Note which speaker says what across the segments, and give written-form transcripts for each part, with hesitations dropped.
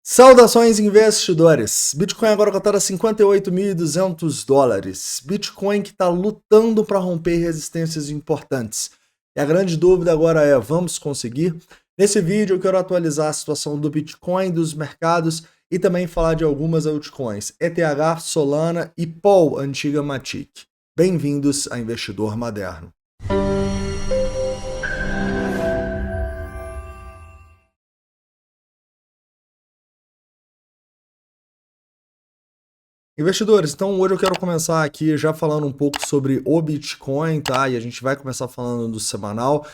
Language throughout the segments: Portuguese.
Speaker 1: Saudações, investidores! Bitcoin agora cotado a $58.200. Bitcoin que está lutando para romper resistências importantes. E a grande dúvida agora é, vamos conseguir? Nesse vídeo eu quero atualizar a situação do Bitcoin, dos mercados e também falar de algumas altcoins, ETH, Solana e POL, antiga Matic. Bem-vindos a Investidor Moderno. Investidores, então hoje eu quero começar aqui já falando um pouco sobre o Bitcoin, tá? E a gente vai começar falando do semanal.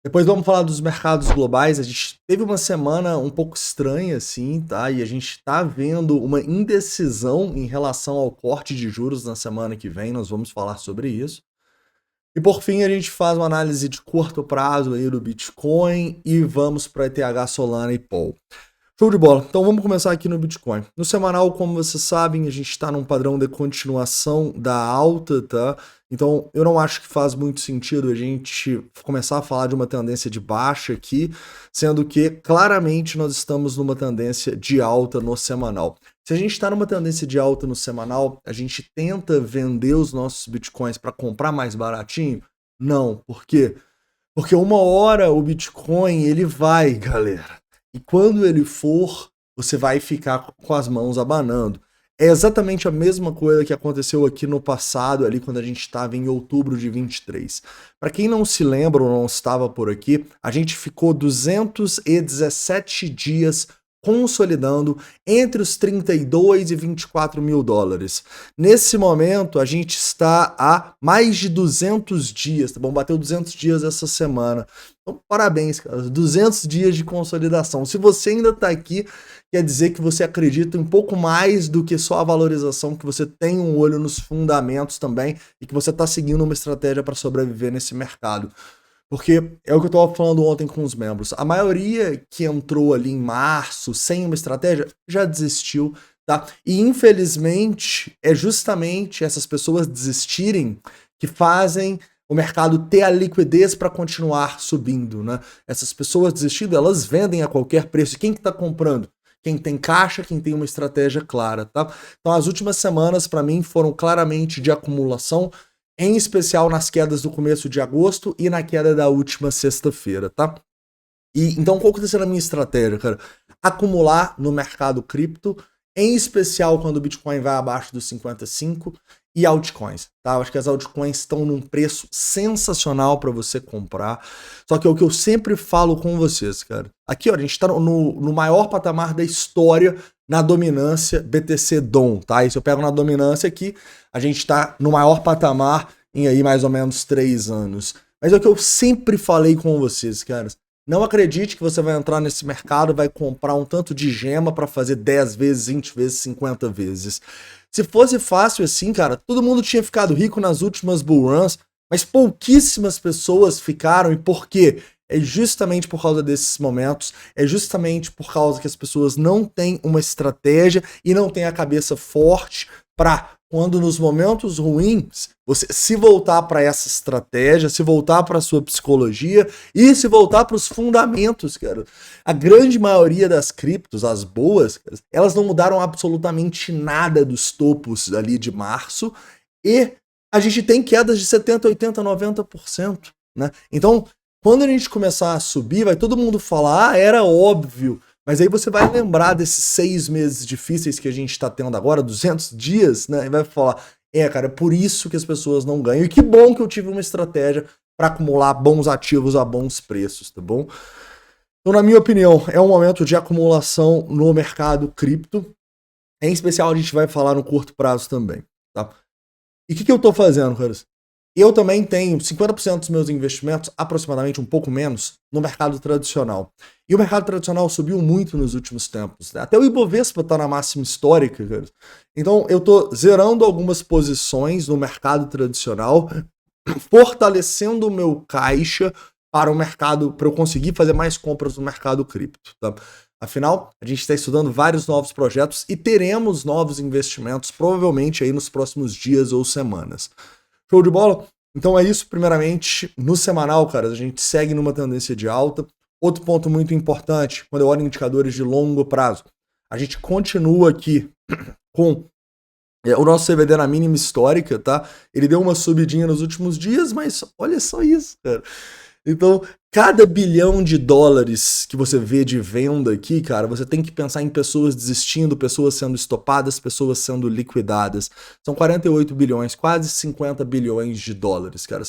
Speaker 1: Depois vamos falar dos mercados globais. A gente teve uma semana um pouco estranha, assim, tá? E a gente tá vendo uma indecisão em relação ao corte de juros na semana que vem. Nós vamos falar sobre isso. E por fim, a gente faz uma análise de curto prazo aí do Bitcoin e vamos para ETH, Solana e POL. Show de bola. Então vamos começar aqui no Bitcoin. No semanal, como vocês sabem, a gente está num padrão de continuação da alta, tá? Então eu não acho que faz muito sentido a gente começar a falar de uma tendência de baixa aqui, sendo que claramente nós estamos numa tendência de alta no semanal. Se a gente está numa tendência de alta no semanal, a gente tenta vender os nossos Bitcoins para comprar mais baratinho? Não. Por quê? Porque uma hora o Bitcoin ele vai, galera. E quando ele for, você vai ficar com as mãos abanando. É exatamente a mesma coisa que aconteceu aqui no passado, ali quando a gente estava em outubro de 23. Para quem não se lembra ou não estava por aqui, a gente ficou 217 dias consolidando entre os 32 e 24 mil dólares. Nesse momento, a gente está há mais de 200 dias, tá bom? Bateu 200 dias essa semana. Então, parabéns, cara. 200 dias de consolidação. Se você ainda está aqui, quer dizer que você acredita um pouco mais do que só a valorização, que você tem um olho nos fundamentos também e que você está seguindo uma estratégia para sobreviver nesse mercado. Porque é o que eu estava falando ontem com os membros. A maioria que entrou ali em março sem uma estratégia já desistiu, tá? E infelizmente é justamente essas pessoas desistirem que fazem o mercado ter a liquidez para continuar subindo, né? Essas pessoas desistindo, elas vendem a qualquer preço. E quem que está comprando? Quem tem caixa, quem tem uma estratégia clara, tá? Então as últimas semanas para mim foram claramente de acumulação, em especial nas quedas do começo de agosto e na queda da última sexta-feira, tá? E então qual que está sendo a minha estratégia, cara? Acumular no mercado cripto, em especial quando o Bitcoin vai abaixo dos 55 e altcoins, tá? Eu acho que as altcoins estão num preço sensacional para você comprar. Só que é o que eu sempre falo com vocês, cara. Aqui, ó, a gente está no maior patamar da história na dominância BTC DOM, tá? E se eu pego na dominância aqui, a gente está no maior patamar em aí mais ou menos 3 anos. Mas é o que eu sempre falei com vocês, caras. Não acredite que você vai entrar nesse mercado e vai comprar um tanto de gema para fazer 10 vezes, 20 vezes, 50 vezes. Se fosse fácil assim, cara, todo mundo tinha ficado rico nas últimas bull runs, mas pouquíssimas pessoas ficaram. E por quê? É justamente por causa desses momentos, é justamente por causa que as pessoas não têm uma estratégia e não têm a cabeça forte para, quando nos momentos ruins, você se voltar para essa estratégia, se voltar para a sua psicologia e se voltar para os fundamentos, cara. A grande maioria das criptos, as boas, cara, elas não mudaram absolutamente nada dos topos ali de março e a gente tem quedas de 70%, 80%, 90%, né? Então, quando a gente começar a subir, vai todo mundo falar, era óbvio. Mas aí você vai lembrar desses 6 meses difíceis que a gente está tendo agora, 200 dias, né? E vai falar, cara, é por isso que as pessoas não ganham. E que bom que eu tive uma estratégia para acumular bons ativos a bons preços, tá bom? Então, na minha opinião, é um momento de acumulação no mercado cripto. Em especial, a gente vai falar no curto prazo também, tá? E o que eu tô fazendo, cara? Eu também tenho 50% dos meus investimentos, aproximadamente um pouco menos, no mercado tradicional. E o mercado tradicional subiu muito nos últimos tempos, né? Até o Ibovespa está na máxima histórica, cara. Então eu estou zerando algumas posições no mercado tradicional, fortalecendo o meu caixa para o mercado, para eu conseguir fazer mais compras no mercado cripto, tá? Afinal, a gente está estudando vários novos projetos e teremos novos investimentos, provavelmente aí nos próximos dias ou semanas. Show de bola? Então é isso, primeiramente, no semanal, cara, a gente segue numa tendência de alta. Outro ponto muito importante, quando eu olho indicadores de longo prazo, A gente continua aqui com o nosso CVD na mínima histórica, tá? Ele deu uma subidinha nos últimos dias, mas olha só isso, cara. Então, cada bilhão de dólares que você vê de venda aqui, cara, você tem que pensar em pessoas desistindo, pessoas sendo estopadas, pessoas sendo liquidadas. São 48 bilhões, quase 50 bilhões de dólares, cara.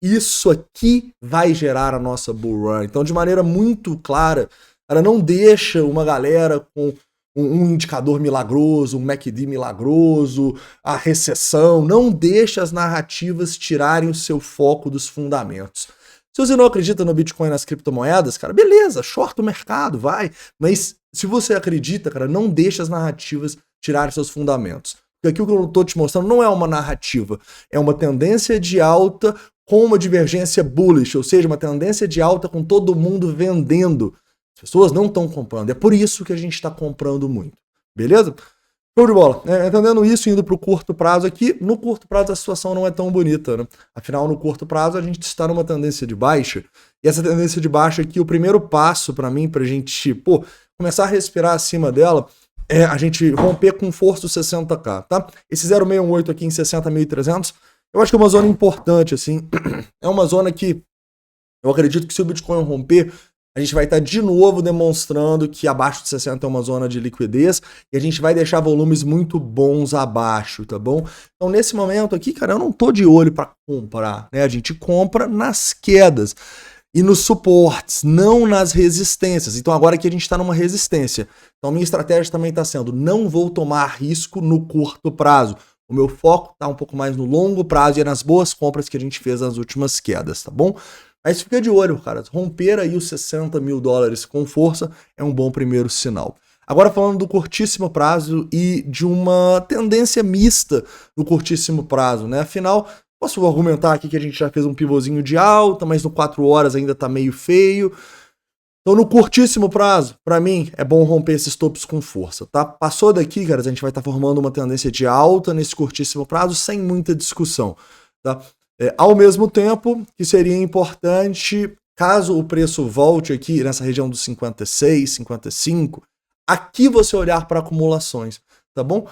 Speaker 1: Isso aqui vai gerar a nossa bull run. Então, de maneira muito clara, cara, não deixa uma galera com um indicador milagroso, um MACD milagroso, a recessão, não deixa as narrativas tirarem o seu foco dos fundamentos. Se você não acredita no Bitcoin e nas criptomoedas, cara, beleza, shorta o mercado, vai. Mas se você acredita, cara, não deixa as narrativas tirarem seus fundamentos. Porque aqui o que eu estou te mostrando não é uma narrativa, é uma tendência de alta com uma divergência bullish, ou seja, uma tendência de alta com todo mundo vendendo. As pessoas não estão comprando. É por isso que a gente está comprando muito. Beleza? Show de bola. Entendendo isso, indo para o curto prazo aqui, no curto prazo a situação não é tão bonita, né? Afinal, no curto prazo a gente está numa tendência de baixa. E essa tendência de baixa aqui, o primeiro passo para mim, para a gente começar a respirar acima dela, é a gente romper com força os 60k, tá? Esse 0,68 aqui em 60.300, eu acho que é uma zona importante, assim. É uma zona que eu acredito que se o Bitcoin romper, a gente vai estar de novo demonstrando que abaixo de 60 é uma zona de liquidez e a gente vai deixar volumes muito bons abaixo, tá bom? Então, nesse momento aqui, cara, eu não tô de olho para comprar, né? A gente compra nas quedas e nos suportes, não nas resistências. Então, agora aqui a gente está numa resistência. Então, minha estratégia também está sendo, não vou tomar risco no curto prazo. O meu foco está um pouco mais no longo prazo e é nas boas compras que a gente fez nas últimas quedas, tá bom? Mas fica de olho, cara. Romper aí os 60 mil dólares com força é um bom primeiro sinal. Agora falando do curtíssimo prazo e de uma tendência mista no curtíssimo prazo, né? Afinal, posso argumentar aqui que a gente já fez um pivôzinho de alta, mas no 4 horas ainda tá meio feio. Então no curtíssimo prazo, para mim, é bom romper esses topos com força, tá? Passou daqui, cara, a gente vai estar formando uma tendência de alta nesse curtíssimo prazo sem muita discussão, tá? Ao mesmo tempo que seria importante, caso o preço volte aqui nessa região dos 56, 55, aqui você olhar para acumulações, tá bom?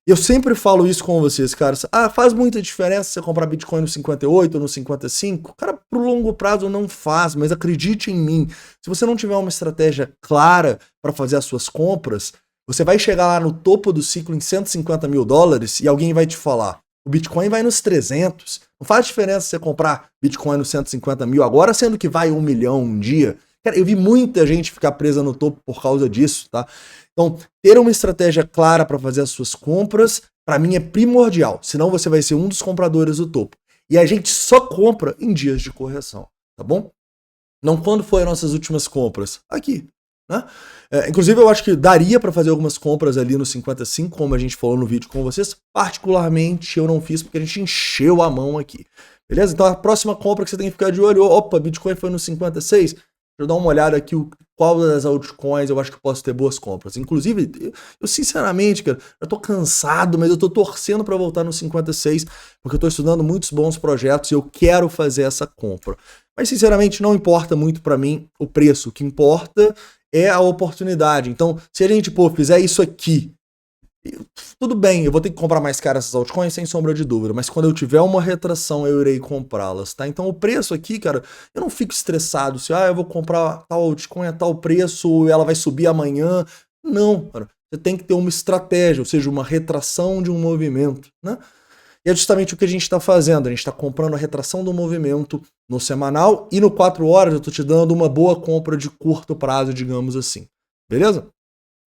Speaker 1: Eu sempre falo isso com vocês, cara. Faz muita diferença você comprar Bitcoin no 58 ou no 55? Cara, pro longo prazo não faz, mas acredite em mim. Se você não tiver uma estratégia clara para fazer as suas compras, você vai chegar lá no topo do ciclo em 150 mil dólares e alguém vai te falar, o Bitcoin vai nos 300. Não faz diferença você comprar Bitcoin nos 150 mil agora, sendo que vai 1 milhão um dia. Cara, eu vi muita gente ficar presa no topo por causa disso, tá? Então, ter uma estratégia clara para fazer as suas compras, para mim é primordial. Senão você vai ser um dos compradores do topo. E a gente só compra em dias de correção, tá bom? Não quando foi as nossas últimas compras. Aqui, né? Inclusive, eu acho que daria para fazer algumas compras ali no 55, como a gente falou no vídeo com vocês. Particularmente, eu não fiz porque a gente encheu a mão aqui. Beleza? Então, a próxima compra que você tem que ficar de olho, opa, Bitcoin foi no 56, deixa eu dar uma olhada aqui qual das altcoins eu acho que posso ter boas compras. Inclusive, eu sinceramente, cara, eu tô cansado, mas eu tô torcendo para voltar no 56, porque eu tô estudando muitos bons projetos e eu quero fazer essa compra. Mas, sinceramente, não importa muito para mim o preço. O que importa é a oportunidade. Então, se a gente, fizer isso aqui, tudo bem, eu vou ter que comprar mais caro essas altcoins, sem sombra de dúvida, mas quando eu tiver uma retração, eu irei comprá-las, tá? Então o preço aqui, cara, eu não fico estressado se, eu vou comprar tal altcoin a tal preço, ela vai subir amanhã. Não, cara, você tem que ter uma estratégia, ou seja, uma retração de um movimento, né? E é justamente o que a gente está fazendo, a gente está comprando a retração do movimento no semanal e no 4 horas eu tô te dando uma boa compra de curto prazo, digamos assim, beleza?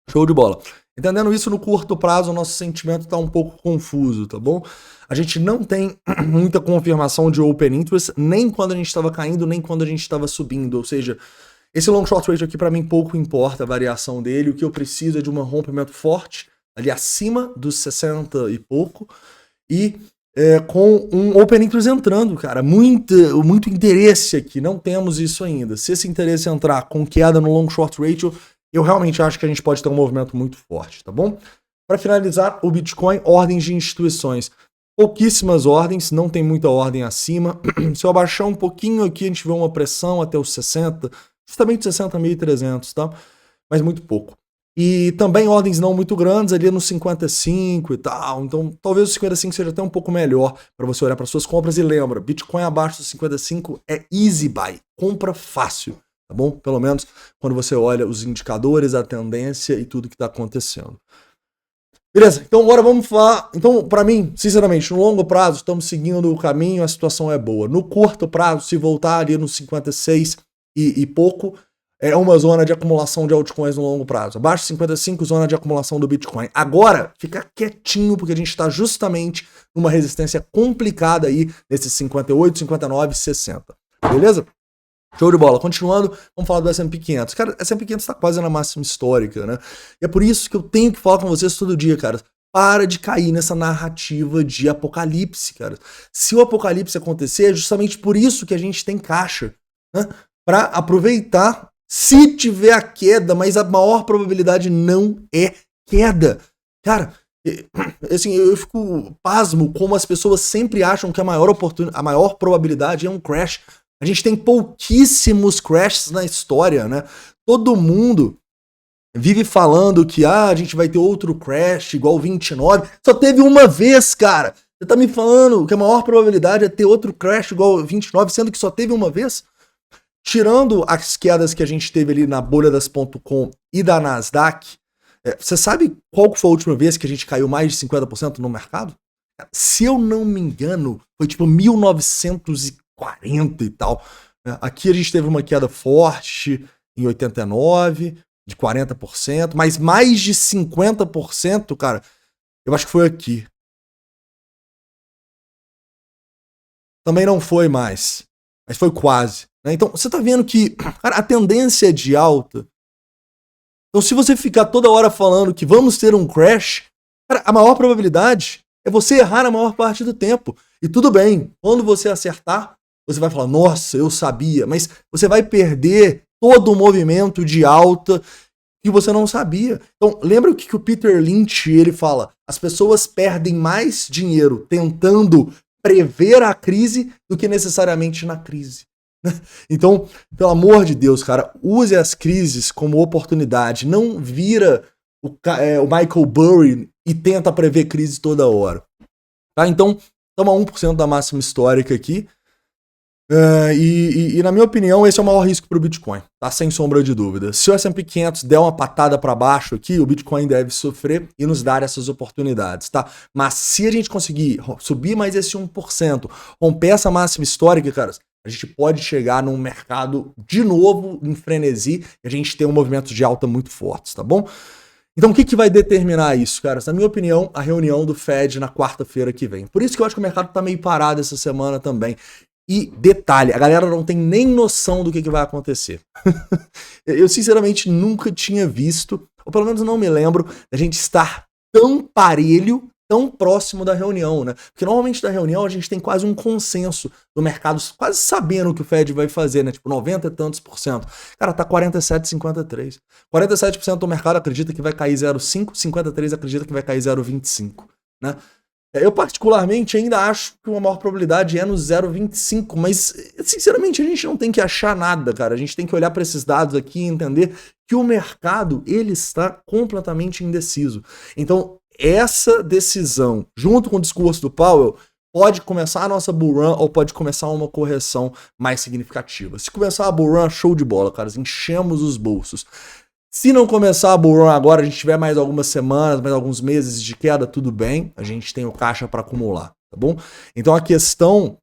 Speaker 1: Show de bola. Entendendo isso, no curto prazo, o nosso sentimento está um pouco confuso, tá bom? A gente não tem muita confirmação de open interest, nem quando a gente estava caindo, nem quando a gente estava subindo. Ou seja, esse long short rate aqui, para mim, pouco importa a variação dele. O que eu preciso é de um rompimento forte, ali acima dos 60 e pouco, e com um open interest entrando, cara. Muito interesse aqui, não temos isso ainda. Se esse interesse entrar com queda no long short ratio, eu realmente acho que a gente pode ter um movimento muito forte, tá bom? Para finalizar, o Bitcoin, ordens de instituições. Pouquíssimas ordens, não tem muita ordem acima. Se eu abaixar um pouquinho aqui, a gente vê uma pressão até os 60, justamente 60.300, tá? Mas muito pouco. E também ordens não muito grandes, ali no 55 e tal. Então, talvez o 55 seja até um pouco melhor para você olhar para suas compras. E lembra, Bitcoin abaixo do 55 é easy buy, compra fácil, tá bom? Pelo menos quando você olha os indicadores, a tendência e tudo que está acontecendo. Beleza, então agora vamos falar. Então, para mim, sinceramente, no longo prazo, estamos seguindo o caminho, a situação é boa. No curto prazo, se voltar ali nos 56 e pouco, é uma zona de acumulação de altcoins no longo prazo. Abaixo de 55, zona de acumulação do Bitcoin. Agora, fica quietinho, porque a gente está justamente numa resistência complicada aí, nesses 58, 59, 60. Beleza? Show de bola. Continuando, vamos falar do S&P 500. Cara, S&P 500 tá quase na máxima histórica, né? E é por isso que eu tenho que falar com vocês todo dia, cara. Para de cair nessa narrativa de apocalipse, cara. Se o apocalipse acontecer, é justamente por isso que a gente tem caixa, né? Para aproveitar se tiver a queda, mas a maior probabilidade não é queda. Cara, assim, eu fico pasmo como as pessoas sempre acham que a maior probabilidade é um crash. A gente tem pouquíssimos crashes na história, né? Todo mundo vive falando que a gente vai ter outro crash igual o 29. Só teve uma vez, cara. Você tá me falando que a maior probabilidade é ter outro crash igual o 29, sendo que só teve uma vez? Tirando as quedas que a gente teve ali na bolha das .com e da Nasdaq, você sabe qual foi a última vez que a gente caiu mais de 50% no mercado? Se eu não me engano, foi tipo 1940 e tal. Aqui a gente teve uma queda forte em 89, de 40%, mas mais de 50%, cara, eu acho que foi aqui. Também não foi mais, mas foi quase. Então, você tá vendo que, cara, a tendência é de alta. Então, se você ficar toda hora falando que vamos ter um crash, cara, a maior probabilidade é você errar a maior parte do tempo. E tudo bem, quando você acertar, você vai falar, nossa, eu sabia. Mas você vai perder todo o movimento de alta que você não sabia. Então, lembra o que o Peter Lynch ele fala? As pessoas perdem mais dinheiro tentando prever a crise do que necessariamente na crise. Então, pelo amor de Deus, cara, use as crises como oportunidade. Não vira o Michael Burry e tenta prever crise toda hora. Tá? Então, toma 1% da máxima histórica aqui. E na minha opinião, esse é o maior risco para o Bitcoin, tá? Sem sombra de dúvida. Se o S&P 500 der uma patada para baixo aqui, o Bitcoin deve sofrer e nos dar essas oportunidades, tá? Mas se a gente conseguir subir mais esse 1%, romper essa máxima histórica, cara, a gente pode chegar num mercado de novo em frenesi e a gente ter um movimento de alta muito fortes, tá bom? Então o que vai determinar isso, cara? Na minha opinião, a reunião do Fed na quarta-feira que vem. Por isso que eu acho que o mercado tá meio parado essa semana também. E detalhe, a galera não tem nem noção do que vai acontecer. Eu sinceramente nunca tinha visto, ou pelo menos não me lembro, da gente estar tão parelho, tão próximo da reunião, né? Porque normalmente da reunião a gente tem quase um consenso do mercado, quase sabendo o que o Fed vai fazer, né? Tipo 90 e tantos %. Cara, tá 47,53. 47% do mercado acredita que vai cair 0,5, 53% acredita que vai cair 0,25, né? Eu particularmente ainda acho que uma maior probabilidade é no 0,25, mas sinceramente a gente não tem que achar nada, cara. A gente tem que olhar para esses dados aqui e entender que o mercado ele está completamente indeciso. Então essa decisão, junto com o discurso do Powell, pode começar a nossa bull run ou pode começar uma correção mais significativa. Se começar a bull run, show de bola, cara. Enchemos os bolsos. Se não começar a bull run agora, a gente tiver mais algumas semanas, mais alguns meses de queda, tudo bem. A gente tem o caixa para acumular, tá bom? Então a questão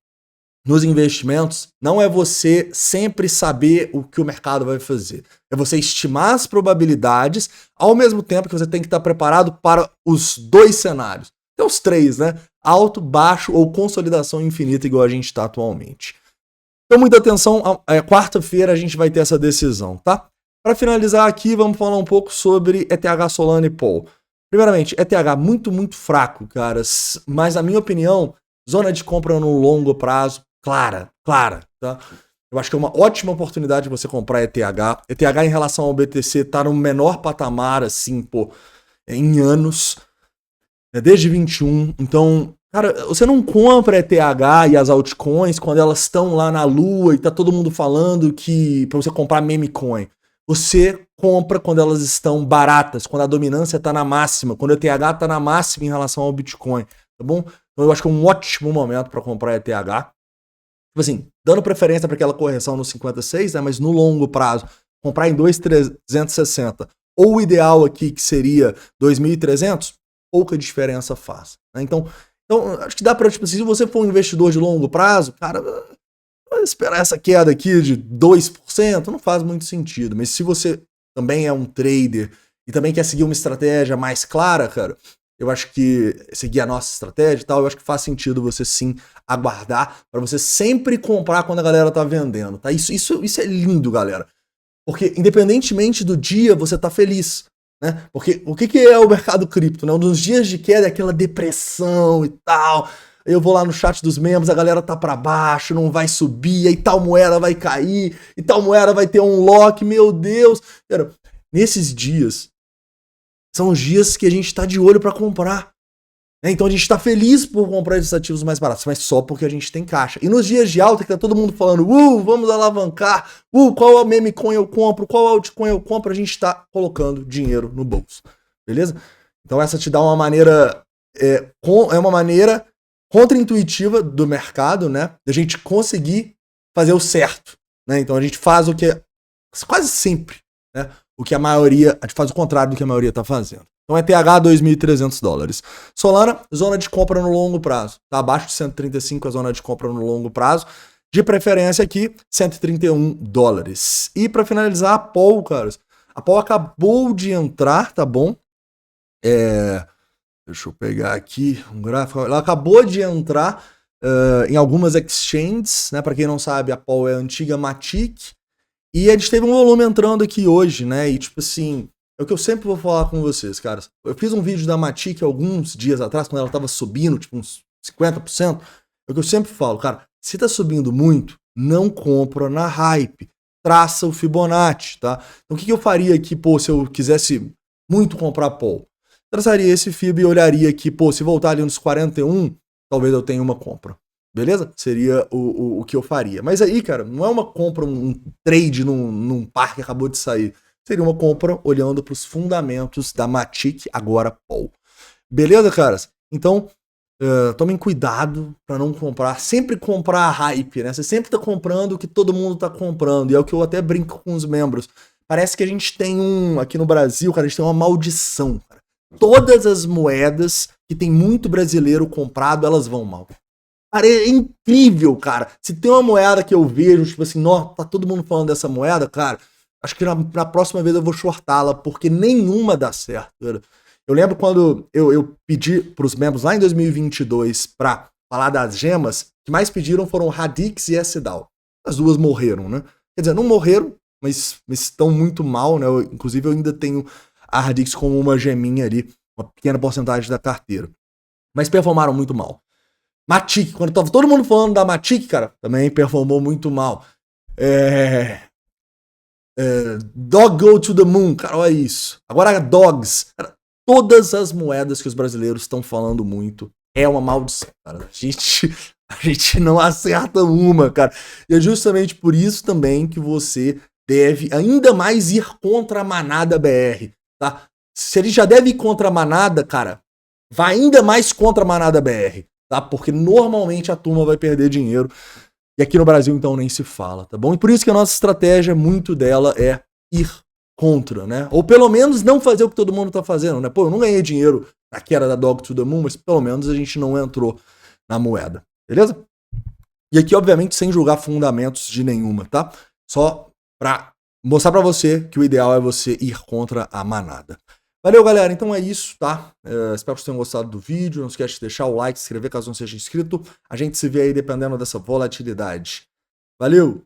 Speaker 1: nos investimentos não é você sempre saber o que o mercado vai fazer. É você estimar as probabilidades, ao mesmo tempo que você tem que estar preparado para os dois cenários. Tem os três, né? Alto, baixo ou consolidação infinita, igual a gente está atualmente. Então muita atenção, quarta-feira a gente vai ter essa decisão, tá? Para finalizar aqui, vamos falar um pouco sobre ETH, Solana e Paul. Primeiramente, ETH muito, muito fraco, cara. Mas, na minha opinião, zona de compra no longo prazo, clara, tá? Eu acho que é uma ótima oportunidade de você comprar ETH. ETH em relação ao BTC tá no menor patamar, assim, pô, em anos, desde 21. Então, cara, você não compra ETH e as altcoins quando elas estão lá na lua e tá todo mundo falando que para você comprar meme coin. Você compra quando elas estão baratas, quando a dominância está na máxima, quando o ETH está na máxima em relação ao Bitcoin, tá bom? Então eu acho que é um ótimo momento para comprar ETH. Tipo assim, dando preferência para aquela correção no 56, né, mas no longo prazo, comprar em 2.360, ou o ideal aqui que seria 2.300, pouca diferença faz. Né? Então, acho que dá para, tipo assim, se você for um investidor de longo prazo, cara, esperar essa queda aqui de 2% não faz muito sentido. Mas se você também é um trader e também quer seguir uma estratégia mais clara, cara, eu acho que seguir a nossa estratégia e tal, eu acho que faz sentido você sim aguardar para você sempre comprar quando a galera tá vendendo, tá? Isso é lindo, galera. Porque independentemente do dia, você tá feliz, né? Porque o que é o mercado cripto, né? Um dos dias de queda é aquela depressão e tal. Eu vou lá no chat dos membros, a galera tá para baixo, não vai subir, aí tal moeda vai cair, e tal moeda vai ter um lock, meu Deus. Cara, nesses dias são os dias que a gente tá de olho para comprar. Então a gente tá feliz por comprar esses ativos mais baratos, mas só porque a gente tem caixa. E nos dias de alta que tá todo mundo falando, vamos alavancar, qual meme coin eu compro, qual altcoin eu compro, a gente tá colocando dinheiro no bolso, beleza? Então essa te dá uma maneira, é uma maneira contra-intuitiva do mercado, né, da gente conseguir fazer o certo, né? Então a gente faz o que é quase sempre, né, o que a maioria, a gente faz o contrário do que a maioria tá fazendo. Então ETH $2.300. Solana, zona de compra no longo prazo. Tá abaixo de 135 a zona de compra no longo prazo. De preferência aqui, $131. E para finalizar, a Apol, caras. A Apol acabou de entrar, tá bom? Deixa eu pegar aqui um gráfico. Ela acabou de entrar em algumas exchanges, né? Para quem não sabe, a Apol é a antiga Matic. E a gente teve um volume entrando aqui hoje, né? E tipo assim, é o que eu sempre vou falar com vocês, caras. Eu fiz um vídeo da Matic alguns dias atrás, quando ela tava subindo, tipo uns 50%. É o que eu sempre falo, cara, se tá subindo muito, não compra na hype. Traça o Fibonacci, tá? Então o que eu faria aqui, pô, se eu quisesse muito comprar Apol? Traçaria esse Fib e olharia aqui, pô, se voltar ali nos 41, talvez eu tenha uma compra. Beleza? Seria o que eu faria. Mas aí, cara, não é uma compra, um trade num par que acabou de sair. Seria uma compra olhando para os fundamentos da Matic, agora Apol. Beleza, caras? Então, tomem cuidado para não comprar. Sempre comprar a hype, né? Você sempre tá comprando o que todo mundo tá comprando. E é o que eu até brinco com os membros. Parece que a gente tem aqui no Brasil, cara, a gente tem uma maldição, cara. Todas as moedas que tem muito brasileiro comprado, elas vão mal. Cara, é incrível, cara. Se tem uma moeda que eu vejo, tipo assim, tá todo mundo falando dessa moeda, cara, acho que na próxima vez eu vou shortá-la, porque nenhuma dá certo, cara. Eu lembro quando eu pedi pros membros lá em 2022 pra falar das gemas, que mais pediram foram Radix e SDAO. As duas morreram, né? Quer dizer, não morreram, mas estão muito mal, né? Inclusive eu ainda tenho a Radix como uma geminha ali, uma pequena porcentagem da carteira. Mas performaram muito mal. Matic, quando tava todo mundo falando da Matic, cara, também performou muito mal. Dog Go to the Moon, cara, olha isso. Agora Dogs, cara, todas as moedas que os brasileiros estão falando muito é uma maldição, cara. A gente não acerta uma, cara. E é justamente por isso também que você deve ainda mais ir contra a manada BR, tá? Se ele já deve ir contra a manada, cara, vai ainda mais contra a manada BR, tá? Porque normalmente a turma vai perder dinheiro. E aqui no Brasil, então, nem se fala, tá bom? E por isso que a nossa estratégia, muito dela, é ir contra, né? Ou pelo menos não fazer o que todo mundo tá fazendo, né? Pô, eu não ganhei dinheiro na queda da Dog to the Moon, mas pelo menos a gente não entrou na moeda, beleza? E aqui, obviamente, sem julgar fundamentos de nenhuma, tá? Só pra mostrar pra você que o ideal é você ir contra a manada. Valeu, galera. Então é isso, tá? Espero que vocês tenham gostado do vídeo. Não esquece de deixar o like, se inscrever caso não seja inscrito. A gente se vê aí dependendo dessa volatilidade. Valeu!